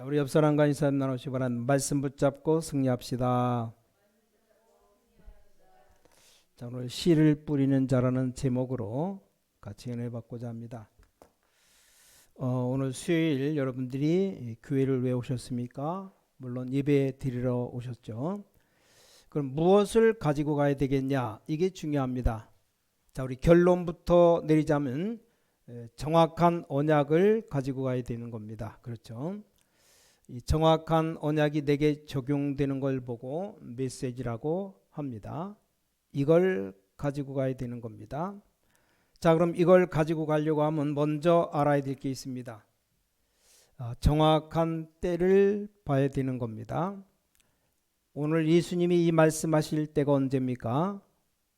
자, 우리 옆 사람과 인사 나누시기 바랍니다. 말씀 붙잡고 승리합시다. 자, 오늘 씨를 뿌리는 자라는 제목으로 같이 은혜 받고자 합니다. 오늘 수요일 여러분들이 교회를 왜 오셨습니까? 물론 예배 드리러 오셨죠. 그럼 무엇을 가지고 가야 되겠냐? 이게 중요합니다. 자, 우리 결론부터 내리자면 정확한 언약을 가지고 가야 되는 겁니다. 그렇죠? 이 정확한 언약이 내게 적용되는 걸 보고 메시지라고 합니다. 이걸 가지고 가야 되는 겁니다. 자, 그럼 이걸 가지고 가려고 하면 먼저 알아야 될 게 있습니다. 정확한 때를 봐야 되는 겁니다. 오늘 예수님이 이 말씀하실 때가 언제입니까?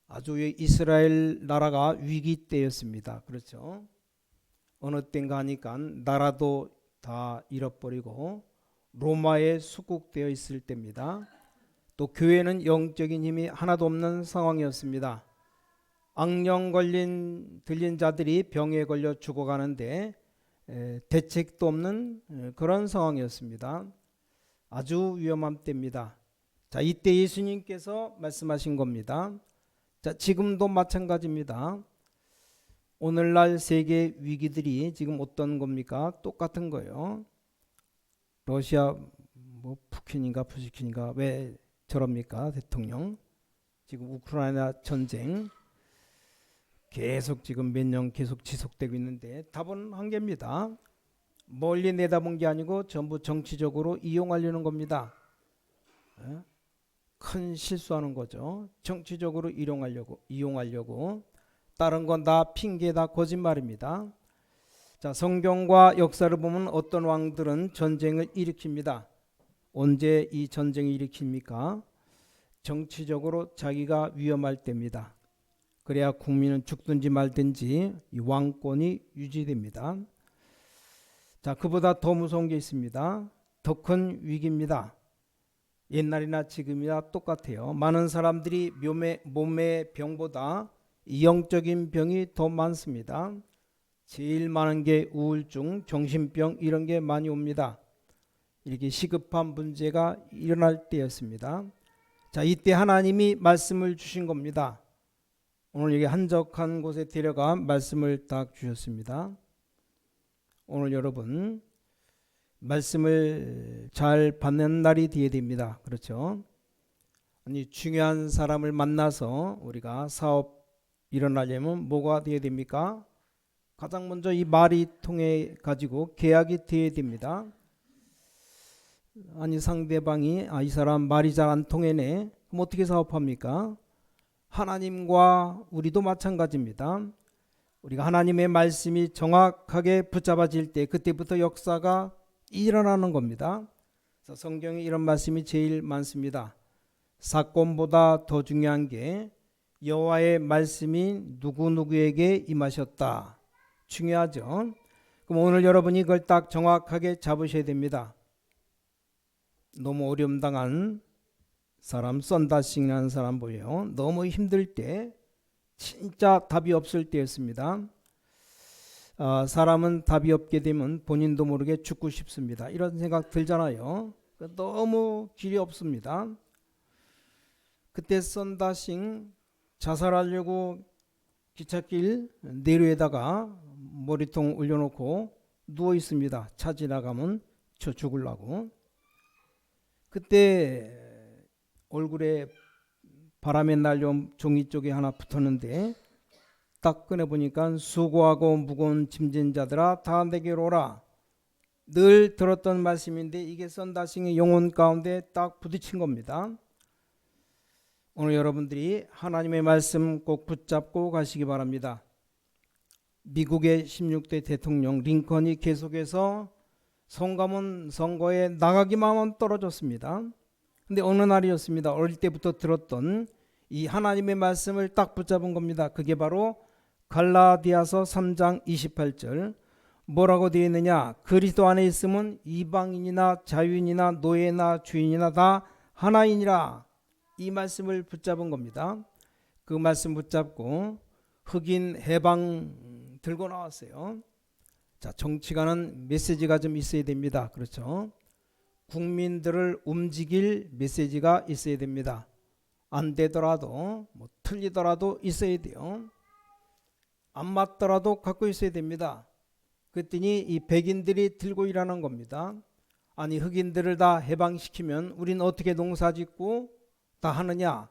아주 이스라엘 나라가 위기 때였습니다. 그렇죠? 어느 때인가 하니까 나라도 다 잃어버리고 로마에 수국되어 있을 때입니다. 또 교회는 영적인 힘이 하나도 없는 상황이었습니다. 악령 들린 자들이 병에 걸려 죽어가는데 대책도 없는 그런 상황이었습니다. 아주 위험한 때입니다. 자, 이때 예수님께서 말씀하신 겁니다. 자, 지금도 마찬가지입니다. 오늘날 세계 위기들이 지금 어떤 겁니까? 똑같은 거예요. 러시아 푸틴인가 푸시킨인가 왜 저럽니까? 대통령. 지금 우크라이나 전쟁 계속 지금 몇 년 계속 지속되고 있는데 답은 한 개입니다. 멀리 내다본 게 아니고 전부 정치적으로 이용하려는 겁니다. 큰 실수하는 거죠. 정치적으로 이용하려고. 다른 건 다 핑계, 다 거짓말입니다. 자, 성경과 역사를 보면 어떤 왕들은 전쟁을 일으킵니다. 언제 이 전쟁을 일으킵니까? 정치적으로 자기가 위험할 때입니다. 그래야 국민은 죽든지 말든지 이 왕권이 유지됩니다. 자, 그보다 더 무서운 게 있습니다. 더 큰 위기입니다. 옛날이나 지금이나 똑같아요. 많은 사람들이 몸의 병보다 영적인 병이 더 많습니다. 제일 많은 게 우울증, 정신병 이런 게 많이 옵니다. 이렇게 시급한 문제가 일어날 때였습니다. 자, 이때 하나님이 말씀을 주신 겁니다. 오늘 여기 한적한 곳에 데려가 말씀을 딱 주셨습니다. 오늘 여러분 말씀을 잘 받는 날이 되어야 됩니다. 그렇죠? 아니, 중요한 사람을 만나서 우리가 사업 일어나려면 뭐가 되어야 됩니까? 가장 먼저 이 말이 통해 가지고 계약이 되어야 됩니다. 아니, 상대방이 이 사람 말이 잘 안 통해네. 그럼 어떻게 사업합니까? 하나님과 우리도 마찬가지입니다. 우리가 하나님의 말씀이 정확하게 붙잡아질 때 그때부터 역사가 일어나는 겁니다. 그래서 성경에 이런 말씀이 제일 많습니다. 사건보다 더 중요한 게 여호와의 말씀이 누구누구에게 임하셨다. 중요하죠. 그럼 오늘 여러분이 그걸 딱 정확하게 잡으셔야 됩니다. 너무 어려움 당한 사람, 썬다싱이라는 사람 보여요. 너무 힘들 때, 진짜 답이 없을 때였습니다. 사람은 답이 없게 되면 본인도 모르게 죽고 싶습니다. 이런 생각 들잖아요. 너무 길이 없습니다. 그때 썬다싱 자살하려고 기찻길 내루에다가 머리통 올려놓고 누워 있습니다. 차 지나가면 저 죽으려고. 그때 얼굴에 바람에 날려온 종이 쪽에 하나 붙었는데 딱 꺼내보니까 수고하고 무거운 짐진 자들아 다 내게로 오라. 늘 들었던 말씀인데 이게 썬다싱의 영혼 가운데 딱 부딪힌 겁니다. 오늘 여러분들이 하나님의 말씀 꼭 붙잡고 가시기 바랍니다. 미국의 16대 대통령 링컨이 계속해서 성가문 선거에 나가기만 하면 떨어졌습니다. 근데 어느 날이었습니다. 어릴 때부터 들었던 이 하나님의 말씀을 딱 붙잡은 겁니다. 그게 바로 갈라디아서 3장 28절. 뭐라고 되어 있느냐? 그리스도 안에 있으면 이방인이나 자유인이나 노예나 주인이나 다 하나이니라. 이 말씀을 붙잡은 겁니다. 그 말씀 붙잡고 흑인 해방 들고 나왔어요. 자, 정치가는 메시지가 좀 있어야 됩니다. 그렇죠? 국민들을 움직일 메시지가 있어야 됩니다. 안 되더라도 틀리더라도 있어야 돼요. 안 맞더라도 갖고 있어야 됩니다. 그랬더니 이 백인들이 들고 일하는 겁니다. 아니 흑인들을 다 해방시키면 우린 어떻게 농사짓고 다 하느냐.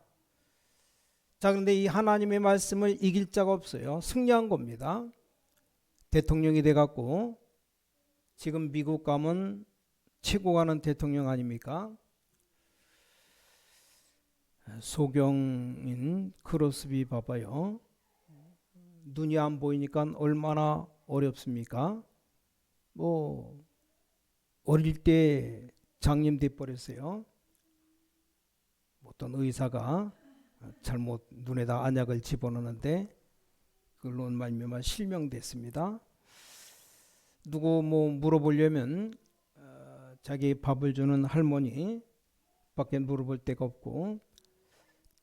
자, 그런데 이 하나님의 말씀을 이길 자가 없어요. 승리한 겁니다. 대통령이 돼갖고 지금 미국 가면 최고 가는 대통령 아닙니까? 소경인 크로스비 봐봐요. 눈이 안 보이니까 얼마나 어렵습니까? 어릴 때 장님 돼 버렸어요. 어떤 의사가 잘못 눈에다 안약을 집어넣는데 그걸로 말미암아 실명됐습니다. 누구 물어보려면 자기 밥을 주는 할머니 밖에 물어볼 데가 없고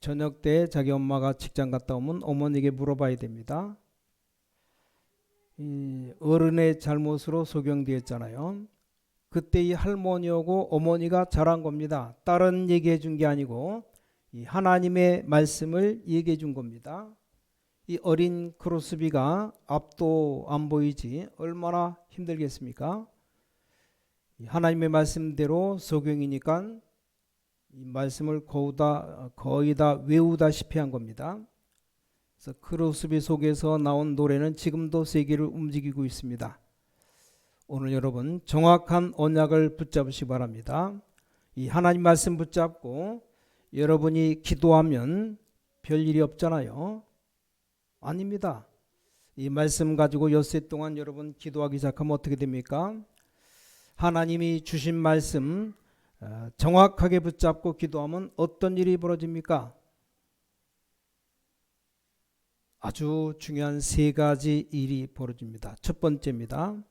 저녁 때 자기 엄마가 직장 갔다 오면 어머니에게 물어봐야 됩니다. 이 어른의 잘못으로 소경되었잖아요. 그때 이 할머니하고 어머니가 잘한 겁니다. 다른 얘기해 준 게 아니고 이 하나님의 말씀을 얘기해 준 겁니다. 이 어린 크로스비가 앞도 안 보이지 얼마나 힘들겠습니까? 하나님의 말씀대로 소경이니까 이 말씀을 거의 다 외우다시피 한 겁니다. 그래서 크로스비 속에서 나온 노래는 지금도 세계를 움직이고 있습니다. 오늘 여러분 정확한 언약을 붙잡으시기 바랍니다. 이 하나님 말씀 붙잡고 여러분이 기도하면 별일이 없잖아요. 아닙니다. 이 말씀 가지고 엿새 동안 여러분 기도하기 시작하면 어떻게 됩니까? 하나님이 주신 말씀 정확하게 붙잡고 기도하면 어떤 일이 벌어집니까? 아주 중요한 세 가지 일이 벌어집니다. 첫 번째입니다.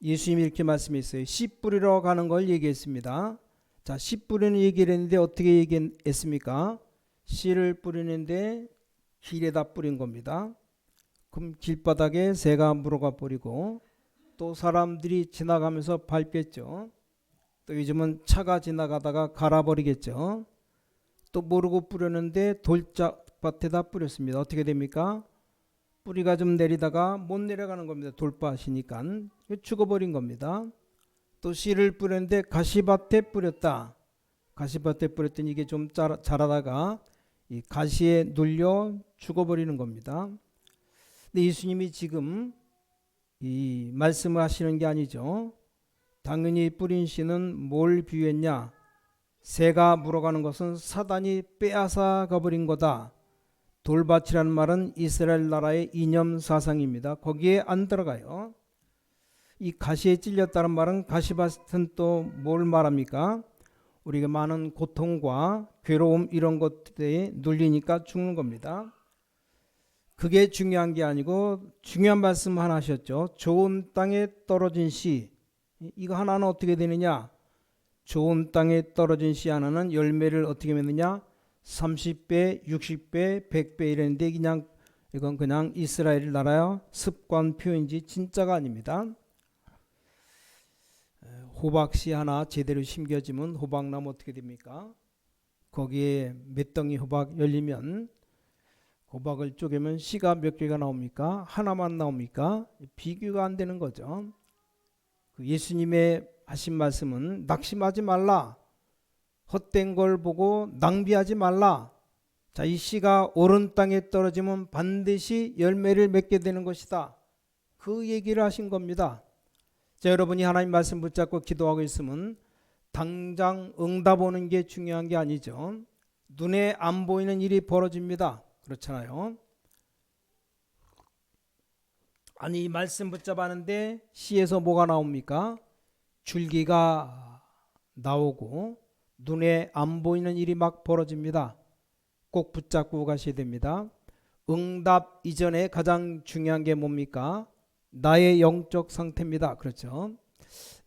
예수님이 이렇게 말씀했어요. 씨 뿌리러 가는 걸 얘기했습니다. 자, 씨 뿌리는 얘기를 했는데 어떻게 얘기했습니까? 씨를 뿌리는데 길에다 뿌린 겁니다. 그럼 길바닥에 새가 물어가 버리고 또 사람들이 지나가면서 밟겠죠. 또 요즘은 차가 지나가다가 갈아버리겠죠. 또 모르고 뿌렸는데 돌짝밭에다 뿌렸습니다. 어떻게 됩니까? 뿌리가 좀 내리다가 못 내려가는 겁니다. 돌밭이니까 죽어버린 겁니다. 또 씨를 뿌렸는데 가시밭에 뿌렸다. 가시밭에 뿌렸더니 이게 좀 자라다가 이 가시에 눌려 죽어버리는 겁니다. 근데 예수님이 지금 이 말씀을 하시는 게 아니죠. 당연히 뿌린 씨는 뭘 비유했냐? 새가 물어가는 것은 사단이 빼앗아 가버린 거다. 돌밭이라는 말은 이스라엘 나라의 이념 사상입니다. 거기에 안 들어가요. 이 가시에 찔렸다는 말은 가시밭은 또 뭘 말합니까? 우리가 많은 고통과 괴로움 이런 것들에 눌리니까 죽는 겁니다. 그게 중요한 게 아니고 중요한 말씀 하나 하셨죠. 좋은 땅에 떨어진 씨. 이거 하나는 어떻게 되느냐? 좋은 땅에 떨어진 씨 하나는 열매를 어떻게 맺느냐? 30배, 60배, 100배 이랬는데 이건 그냥 이스라엘 나라의 습관 표현이지 진짜가 아닙니다. 호박씨 하나 제대로 심겨지면 호박나무 어떻게 됩니까? 거기에 몇 덩이 호박 열리면 호박을 쪼개면 씨가 몇 개가 나옵니까? 하나만 나옵니까? 비교가 안 되는 거죠. 예수님의 하신 말씀은 낙심하지 말라. 헛된 걸 보고 낭비하지 말라. 자, 이 씨가 옳은 땅에 떨어지면 반드시 열매를 맺게 되는 것이다. 그 얘기를 하신 겁니다. 자, 여러분이 하나님 말씀 붙잡고 기도하고 있으면 당장 응답 오는 게 중요한 게 아니죠. 눈에 안 보이는 일이 벌어집니다. 그렇잖아요. 아니, 이 말씀 붙잡았는데 씨에서 뭐가 나옵니까? 줄기가 나오고 눈에 안 보이는 일이 막 벌어집니다. 꼭 붙잡고 가셔야 됩니다. 응답 이전에 가장 중요한 게 뭡니까? 나의 영적 상태입니다. 그렇죠?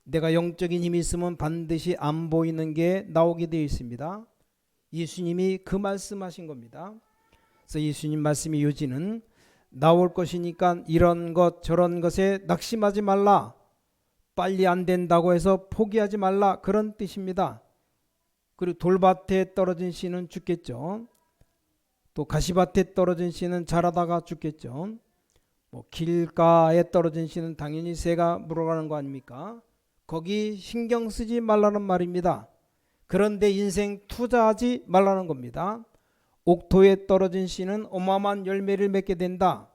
내가 영적인 힘이 있으면 반드시 안 보이는 게 나오게 되어 있습니다. 예수님이 그 말씀하신 겁니다. 그래서 예수님 말씀의 요지는 나올 것이니까 이런 것 저런 것에 낙심하지 말라. 빨리 안 된다고 해서 포기하지 말라, 그런 뜻입니다. 그리고 돌밭에 떨어진 씨는 죽겠죠. 또 가시밭에 떨어진 씨는 자라다가 죽겠죠. 뭐 길가에 떨어진 씨는 당연히 새가 물어가는 거 아닙니까? 거기 신경 쓰지 말라는 말입니다. 그런데 인생 투자하지 말라는 겁니다. 옥토에 떨어진 씨는 어마어마한 열매를 맺게 된다.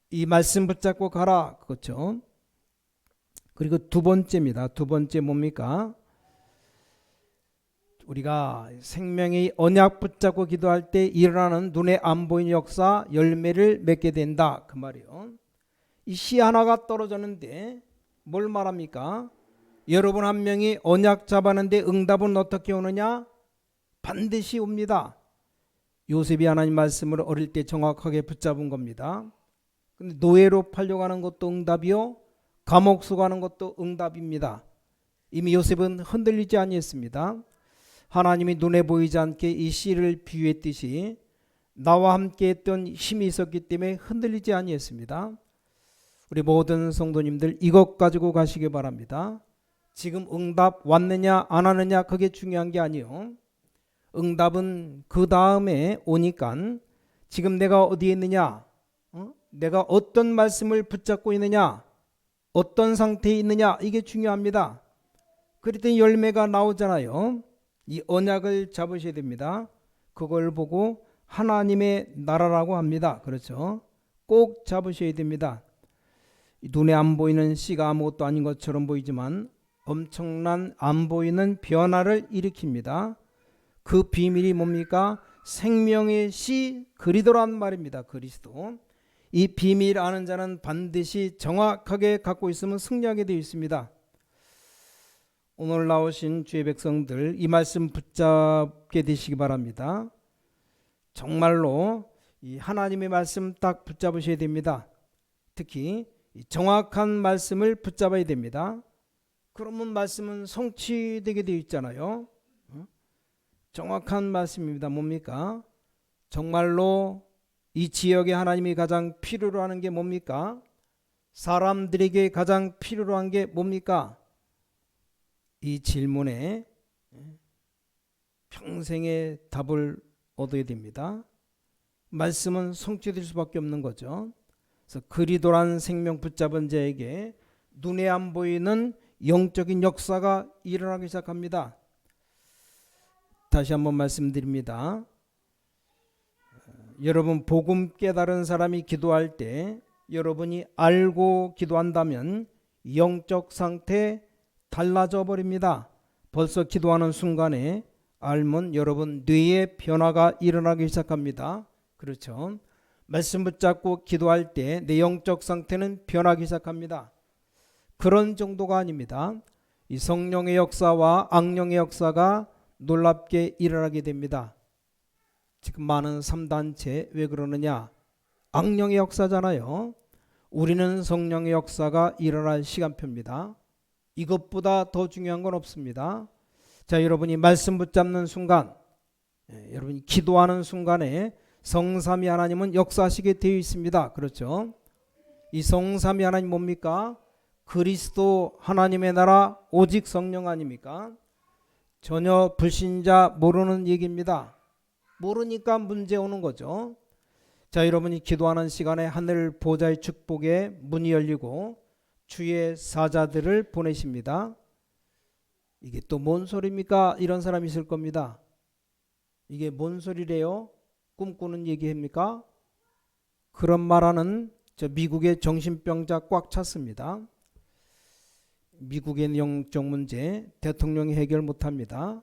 이 말씀 붙잡고 가라, 그렇죠? 그리고 두 번째입니다. 두 번째 뭡니까? 우리가 생명의 언약 붙잡고 기도할 때 일어나는 눈에 안 보이는 역사, 열매를 맺게 된다, 그 말이요. 이 씨 하나가 떨어졌는데 뭘 말합니까? 여러분 한 명이 언약 잡았는데 응답은 어떻게 오느냐? 반드시 옵니다. 요셉이 하나님 말씀을 어릴 때 정확하게 붙잡은 겁니다. 근데 노예로 팔려가는 것도 응답이요, 감옥 수가는 것도 응답입니다. 이미 요셉은 흔들리지 아니했습니다. 하나님이 눈에 보이지 않게 이 씨를 비유했듯이 나와 함께 했던 힘이 있었기 때문에 흔들리지 아니했습니다. 우리 모든 성도님들 이것 가지고 가시기 바랍니다. 지금 응답 왔느냐 안 왔느냐 그게 중요한 게 아니요. 응답은 그 다음에 오니까 지금 내가 어디에 있느냐, 내가 어떤 말씀을 붙잡고 있느냐, 어떤 상태에 있느냐, 이게 중요합니다. 그랬더니 열매가 나오잖아요. 이 언약을 잡으셔야 됩니다. 그걸 보고 하나님의 나라라고 합니다. 그렇죠? 꼭 잡으셔야 됩니다. 눈에 안 보이는 씨가 아무것도 아닌 것처럼 보이지만 엄청난 안 보이는 변화를 일으킵니다. 그 비밀이 뭡니까? 생명의 씨 그리스도란 말입니다. 그리스도. 이 비밀 아는 자는 반드시 정확하게 갖고 있으면 승리하게 되어 있습니다. 오늘 나오신 주의 백성들 이 말씀 붙잡게 되시기 바랍니다. 정말로 이 하나님의 말씀 딱 붙잡으셔야 됩니다. 특히 이 정확한 말씀을 붙잡아야 됩니다. 그러면 말씀은 성취되게 되어 있잖아요. 정확한 말씀입니다. 뭡니까? 정말로 이 지역에 하나님이 가장 필요로 하는 게 뭡니까? 사람들에게 가장 필요로 한 게 뭡니까? 이 질문에 평생의 답을 얻어야 됩니다. 말씀은 성취될 수밖에 없는 거죠. 그래서 그리스도란 생명 붙잡은 자에게 눈에 안 보이는 영적인 역사가 일어나기 시작합니다. 다시 한번 말씀드립니다. 여러분 복음 깨달은 사람이 기도할 때 여러분이 알고 기도한다면 영적 상태 달라져 버립니다. 벌써 기도하는 순간에 알면 여러분 뇌의 변화가 일어나기 시작합니다. 그렇죠? 말씀 붙잡고 기도할 때 내 영적 상태는 변하기 시작합니다. 그런 정도가 아닙니다. 이 성령의 역사와 악령의 역사가 놀랍게 일어나게 됩니다. 지금 많은 3단체 왜 그러느냐? 악령의 역사잖아요. 우리는 성령의 역사가 일어날 시간표입니다. 이것보다 더 중요한 건 없습니다. 자, 여러분이 말씀 붙잡는 순간, 여러분이 기도하는 순간에 성삼위 하나님은 역사하시게 되어 있습니다. 그렇죠? 이 성삼위 하나님 뭡니까? 그리스도 하나님의 나라 오직 성령 아닙니까? 전혀 불신자 모르는 얘기입니다. 모르니까 문제 오는 거죠. 자, 여러분이 기도하는 시간에 하늘 보좌의 축복에 문이 열리고 주의 사자들을 보내십니다. 이게 또 뭔 소리입니까? 이런 사람이 있을 겁니다. 이게 뭔 소리래요? 꿈꾸는 얘기입니까? 그런 말하는 저 미국의 정신병자 꽉 찼습니다. 미국의 영적 문제 대통령이 해결 못합니다.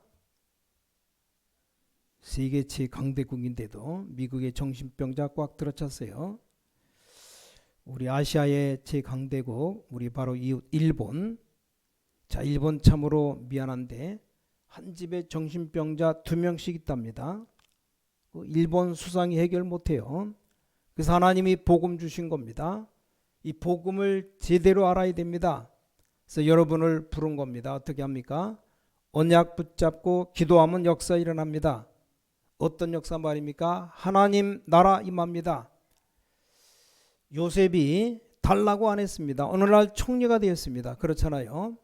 세계 최강대국인데도 미국의 정신병자 꽉 들어찼어요. 우리 아시아의 최강대국 우리 바로 이웃 일본. 자, 일본 참으로 미안한데 한 집에 정신병자 2명씩 있답니다. 일본 수상이 해결 못해요. 그래서 하나님이 복음 주신 겁니다. 이 복음을 제대로 알아야 됩니다. 그래서 여러분을 부른 겁니다. 어떻게 합니까? 언약 붙잡고 기도하면 역사 일어납니다. 어떤 역사 말입니까? 하나님 나라 임합니다. 요셉이 달라고 안 했습니다. 어느 날 총리가 되었습니다. 그렇잖아요.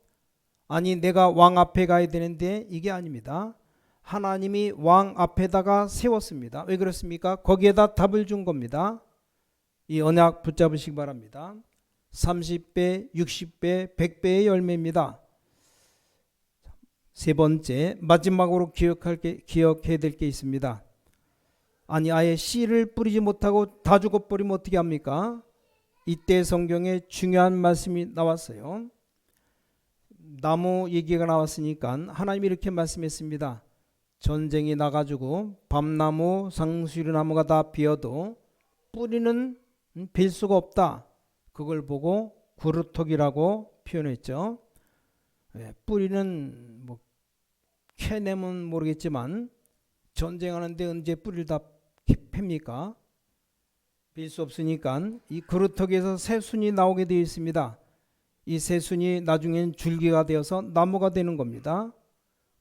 아니 내가 왕 앞에 가야 되는데 이게 아닙니다. 하나님이 왕 앞에다가 세웠습니다. 왜 그렇습니까? 거기에다 답을 준 겁니다. 이 언약 붙잡으시기 바랍니다. 30배, 60배, 100배의 열매입니다. 세 번째, 마지막으로 기억해야 될 게 있습니다. 아니 아예 씨를 뿌리지 못하고 다 죽어버리면 어떻게 합니까? 이때 성경에 중요한 말씀이 나왔어요. 나무 얘기가 나왔으니까 하나님이 이렇게 말씀했습니다. 전쟁이 나가지고 밤나무, 상수리나무가 다 비어도 뿌리는 빌 수가 없다. 그걸 보고 구루토기라고 표현했죠. 뿌리는 뭐 캐내면 모르겠지만 전쟁하는데 언제 뿌리를 다 팹니까? 빌 수 없으니까 이 그루터기에서 새순이 나오게 되어 있습니다. 이 새순이 나중엔 줄기가 되어서 나무가 되는 겁니다.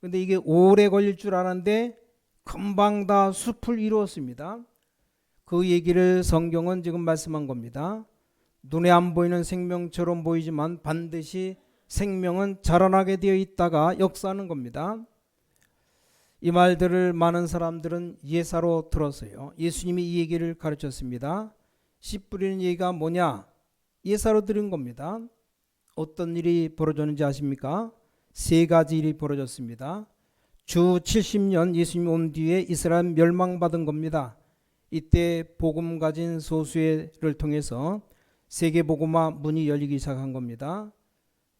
근데 이게 오래 걸릴 줄 알았는데 금방 다 숲을 이루었습니다. 그 얘기를 성경은 지금 말씀한 겁니다. 눈에 안 보이는 생명처럼 보이지만 반드시 생명은 자라나게 되어 있다가 역사하는 겁니다. 이 말들을 많은 사람들은 예사로 들었어요. 예수님이 이 얘기를 가르쳤습니다. 씨 뿌리는 얘기가 뭐냐? 예사로 들은 겁니다. 어떤 일이 벌어졌는지 아십니까? 세 가지 일이 벌어졌습니다. 주 70년 예수님 온 뒤에 이스라엘 멸망받은 겁니다. 이때 복음 가진 소수회를 통해서 세계복음화 문이 열리기 시작한 겁니다.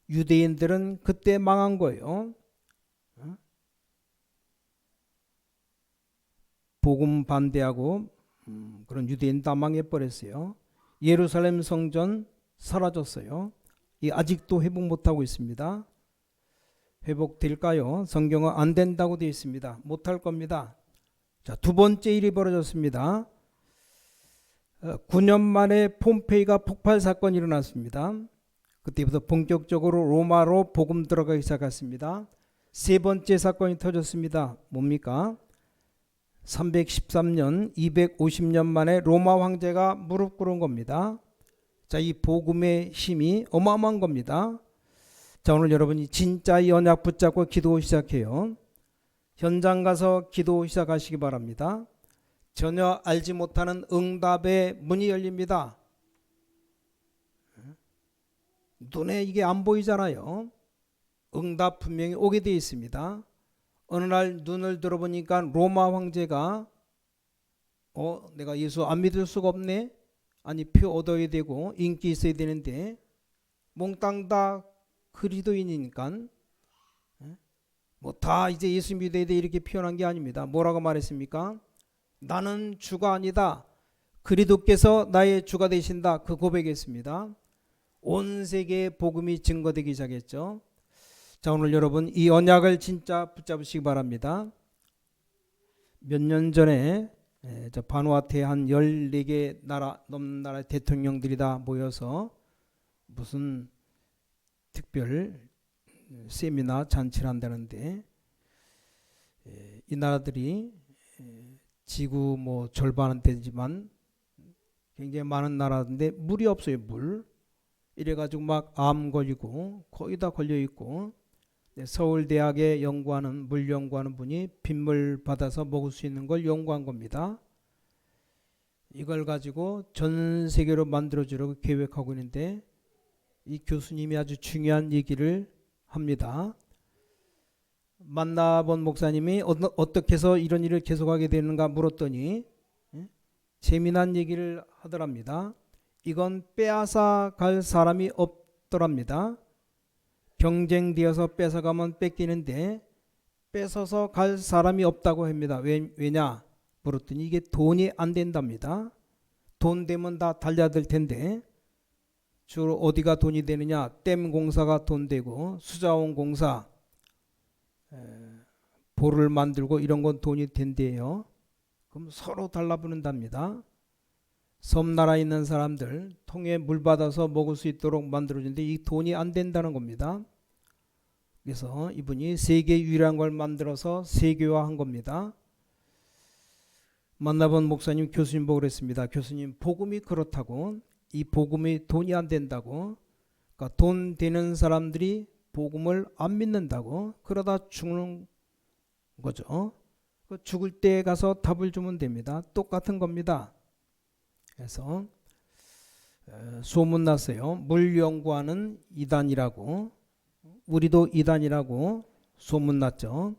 유대인들은 그때 망한 거예요. 복음 반대하고 그런 유대인 다 망해버렸어요. 예루살렘 성전 사라졌어요. 아직도 회복 못하고 있습니다. 회복될까요? 성경은 안 된다고 되어 있습니다. 못할 겁니다. 자, 두 번째 일이 벌어졌습니다. 9년 만에 폼페이가 폭발 사건이 일어났습니다. 그때부터 본격적으로 로마로 복음 들어가기 시작했습니다. 세 번째 사건이 터졌습니다. 뭡니까? 313년, 250년 만에 로마 황제가 무릎 꿇은 겁니다. 자, 이 복음의 힘이 어마어마한 겁니다. 자, 오늘 여러분이 진짜 이 언약 붙잡고 기도 시작해요. 현장 가서 기도 시작하시기 바랍니다. 전혀 알지 못하는 응답의 문이 열립니다. 눈에 이게 안 보이잖아요. 응답 분명히 오게 되어 있습니다. 어느 날 눈을 들어보니까 로마 황제가 내가 예수 안 믿을 수가 없네. 아니 표 얻어야 되고 인기 있어야 되는데 몽땅 다 그리스도인이니까 뭐 다 이제 예수 믿어야 돼 이렇게 표현한 게 아닙니다. 뭐라고 말했습니까? 나는 주가 아니다. 그리스도께서 나의 주가 되신다. 그 고백했습니다. 온 세계에 복음이 증거되기 시작했죠. 자, 오늘 여러분 이 언약을 진짜 붙잡으시기 바랍니다. 몇 년 전에 저 바누아투에 한 14개 넘는 나라의 대통령들이 다 모여서 무슨 특별 세미나 잔치를 한다는데 이 나라들이 지구 뭐 절반은 되지만 굉장히 많은 나라인데 물이 없어요. 물. 이래가지고 막 암 걸리고 거의 다 걸려있고 서울대학에 연구하는 물 연구하는 분이 빗물 받아서 먹을 수 있는 걸 연구한 겁니다. 이걸 가지고 전 세계로 만들어주려고 계획하고 있는데 이 교수님이 아주 중요한 얘기를 합니다. 만나본 목사님이 어떻게 해서 이런 일을 계속하게 되는가 물었더니 재미난 얘기를 하더랍니다. 이건 빼앗아 갈 사람이 없더랍니다. 경쟁되어서 뺏어가면 뺏기는데 뺏어서 갈 사람이 없다고 합니다. 왜냐 물었더니 이게 돈이 안 된답니다. 돈 되면 다 달려들 텐데 주로 어디가 돈이 되느냐? 댐 공사가 돈 되고 수자원 공사 보를 만들고 이런 건 돈이 된대요. 그럼 서로 달라붙는답니다. 섬나라에 있는 사람들 통에 물 받아서 먹을 수 있도록 만들어주는데 이 돈이 안 된다는 겁니다. 그래서 이분이 세계 유일한 걸 만들어서 세계화한 겁니다. 만나본 목사님 교수님 보고 그랬습니다. 교수님 복음이 그렇다고 이 복음이 돈이 안 된다고, 그러니까 돈 되는 사람들이 복음을 안 믿는다고, 그러다 죽는 거죠. 죽을 때 가서 답을 주면 됩니다. 똑같은 겁니다. 그래서 소문났어요. 물 연구하는 이단이라고, 우리도 이단이라고 소문났죠.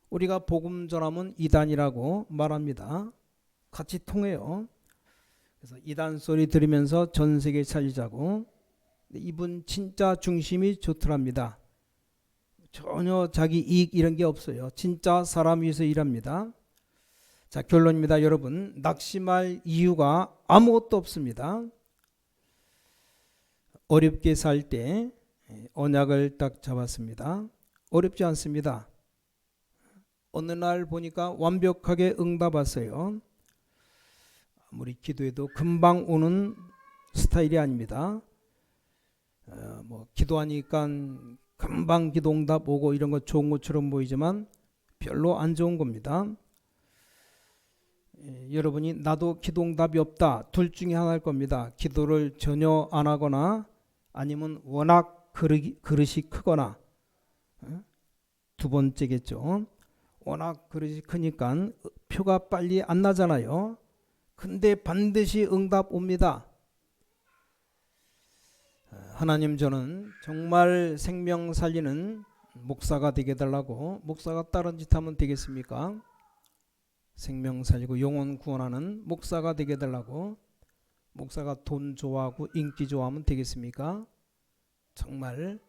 우리가 복음 전하면 이단이라고 말합니다. 같이 통해요. 그래서 이단 소리 들으면서 전 세계 살리자고. 이분 진짜 중심이 좋더랍니다. 전혀 자기 이익 이런 게 없어요. 진짜 사람 위해서 일합니다. 자, 결론입니다. 여러분, 낙심할 이유가 아무것도 없습니다. 어렵게 살 때 언약을 딱 잡았습니다. 어렵지 않습니다. 어느 날 보니까 완벽하게 응답 왔어요. 아무리 기도해도 금방 오는 스타일이 아닙니다. 기도하니까 금방 기도 응답 오고 이런 거 좋은 것처럼 보이지만 별로 안 좋은 겁니다. 여러분이 나도 기도 응답이 없다, 둘 중에 하나일 겁니다. 기도를 전혀 안 하거나 아니면 워낙 그릇이 크거나. 두 번째겠죠. 워낙 그릇이 크니까 표가 빨리 안 나잖아요. 근데 반드시 응답 옵니다. 하나님, 저는 정말 생명 살리는 목사가 되게 해달라고. 목사가 다른 짓 하면 되겠습니까? 생명 살리고 영혼 구원하는 목사가 되게 해달라고. 목사가 돈 좋아하고 인기 좋아하면 되겠습니까? 정말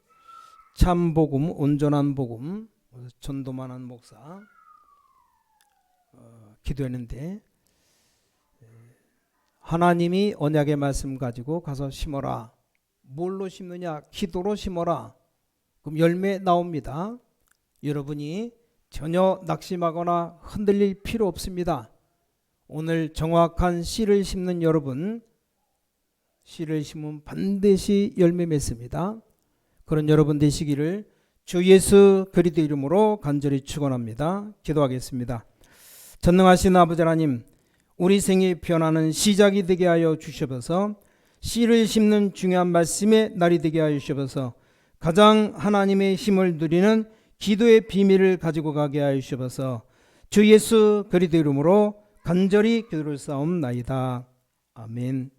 참 복음, 온전한 복음, 전도만 한 목사 기도했는데, 하나님이 언약의 말씀 가지고 가서 심어라. 뭘로 심느냐? 기도로 심어라. 그럼 열매 나옵니다. 여러분이 전혀 낙심하거나 흔들릴 필요 없습니다. 오늘 정확한 씨를 심는 여러분, 씨를 심으면 반드시 열매 맺습니다. 그런 여러분 되시기를 주 예수 그리스도 이름으로 간절히 축원합니다. 기도하겠습니다. 전능하신 아버지 하나님, 우리 생의 변화는 시작이 되게 하여 주시옵소서. 씨를 심는 중요한 말씀의 날이 되게 하여 주시옵소서. 가장 하나님의 힘을 누리는 기도의 비밀을 가지고 가게 하여 주시옵소서. 주 예수 그리스도 이름으로 간절히 기도를 싸움나이다. 아멘.